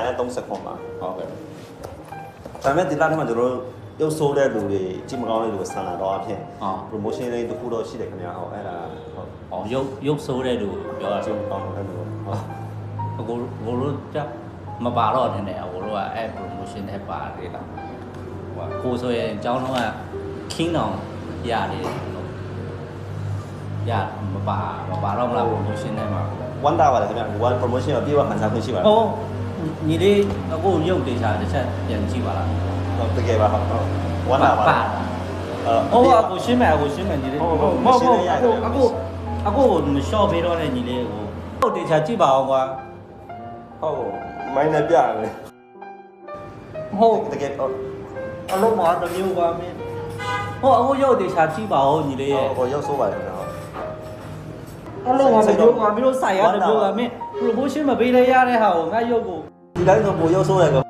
နဲ့30ခွန်ပါဟုတ်ကဲ့ဒါပေမဲ့ဒီလထဲမှာကျွန်တော်တို့ရုပ်ဆိုးတဲ့လူတွေကြည့်မကောင်းတဲ့လူတွေဆန်လာတော့အဖြစ် promotion လေးတစ်ခုတော့ရှိတယ်ခင်ဗျာဟုတ်အဲ့ဒါဟုတ်ရုပ်ဆိုးတဲ့လူပြောတာ ကြည့်မကောင်းတဲ့လူဟုတ်အကိုတို့တက်မပါတော့တယ်နဲ့အကိုတို့ကအဲ့ promotion နဲ့ပါတယ်လားဟိုကိုဆိုရင်အကြောင်းတော့က king တောင်ရတယ်ရမပါတော့မလား promotion နဲ့မှာ one hour ပါတယ်ခင်ဗျာone promotion ကိုပြေးဝခံစားခွင့်ရှိပါတယ်ဟုတ်ညီလေးအခုရုပ်ဒေတာတစ်ချက်ပြန်ကြည့်ပါလားဟုတ်တကယ်ပါဟုတ်one hour ပါဟုတ်အခုရှင်းမယ်ညီလေးဟုတ်အခုမလျှော့ပေးတော့တဲ့ညီလေးကိုရုပ်ဒေတာကြည့်ပါအောင်ကွာဟုတ်မိုင်းနဲ့ပြရတယ်ဟုတ်တကယ်ဟုတ်အလုံးမှာတမျိုးပါမင်းဟုတ်အခုရုပ်ဒေတာကြည့်ပါဦးညီလေးရဲ့ဟိုရုပ်ဆိုးပါတယ်ခင်ဗျာအလုံးမှာတမျိုးပါမင်းတို့ဆိုင်ရတမျိုးပါမင်း promotion မပေးလဲရတဲ့ဟာကိုငါရုပ်ကိုဒီတိုင်းဆိုပိုရုပ်ဆိုးတယ်ကော